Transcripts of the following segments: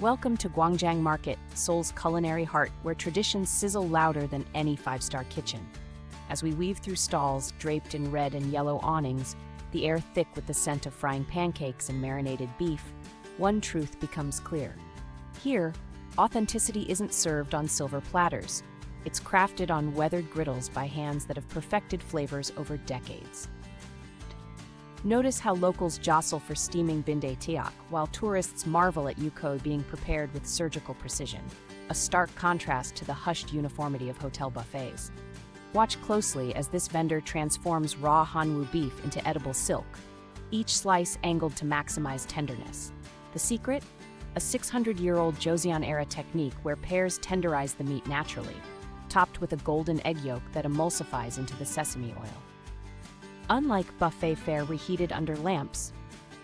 Welcome to Gwangjang Market, Seoul's culinary heart, where traditions sizzle louder than any five-star kitchen. As we weave through stalls draped in red and yellow awnings, the air thick with the scent of frying pancakes and marinated beef, one truth becomes clear. Here, authenticity isn't served on silver platters. It's crafted on weathered griddles by hands that have perfected flavors over decades. Notice how locals jostle for steaming Bindaetteok, while tourists marvel at Yukhoe being prepared with surgical precision, a stark contrast to the hushed uniformity of hotel buffets. Watch closely as this vendor transforms raw hanwoo beef into edible silk, each slice angled to maximize tenderness. The secret? A 600-year-old Joseon-era technique where pears tenderize the meat naturally, topped with a golden egg yolk that emulsifies into the sesame oil. Unlike buffet fare reheated under lamps,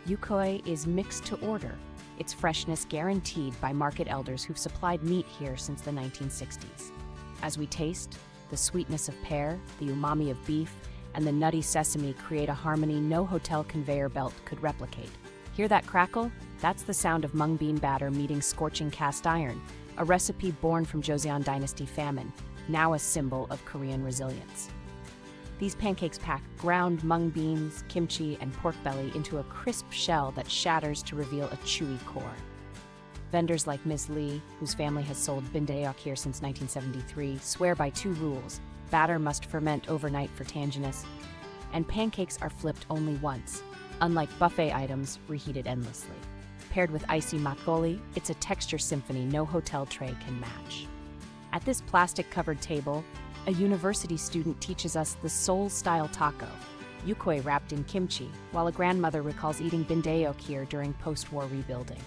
Yukhoe is mixed to order, its freshness guaranteed by market elders who've supplied meat here since the 1960s. As we taste, the sweetness of pear, the umami of beef, and the nutty sesame create a harmony no hotel conveyor belt could replicate. Hear that crackle? That's the sound of mung bean batter meeting scorching cast iron, a recipe born from Joseon Dynasty famine, now a symbol of Korean resilience. These pancakes pack ground mung beans, kimchi, and pork belly into a crisp shell that shatters to reveal a chewy core. Vendors like Ms. Lee, whose family has sold Bindaetteok here since 1973, swear by two rules: batter must ferment overnight for tanginess, and pancakes are flipped only once, unlike buffet items reheated endlessly. Paired with icy makgeolli, it's a texture symphony no hotel tray can match. At this plastic-covered table, a university student teaches us the Seoul-style taco, Yukhoe wrapped in kimchi, while a grandmother recalls eating Bindaetteok here during post-war rebuilding.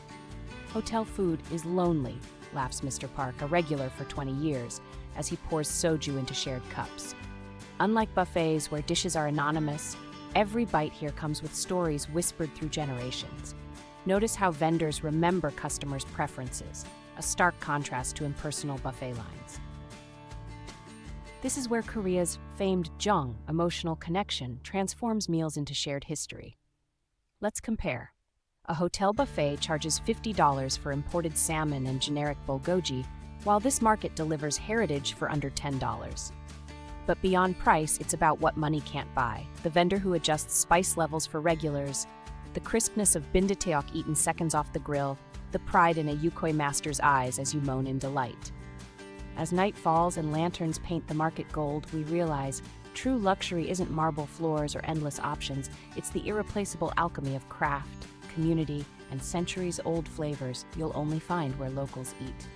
Hotel food is lonely, laughs Mr. Park, a regular for 20 years, as he pours soju into shared cups. Unlike buffets where dishes are anonymous, every bite here comes with stories whispered through generations. Notice how vendors remember customers' preferences, a stark contrast to impersonal buffet lines. This is where Korea's famed jung, emotional connection, transforms meals into shared history. Let's compare. A hotel buffet charges $50 for imported salmon and generic bulgogi, while this market delivers heritage for under $10. But beyond price, it's about what money can't buy. The vendor who adjusts spice levels for regulars, the crispness of Bindaetteok eaten seconds off the grill, the pride in a Yukhoe master's eyes as you moan in delight. As night falls and lanterns paint the market gold, we realize true luxury isn't marble floors or endless options, it's the irreplaceable alchemy of craft, community, and centuries-old flavors you'll only find where locals eat.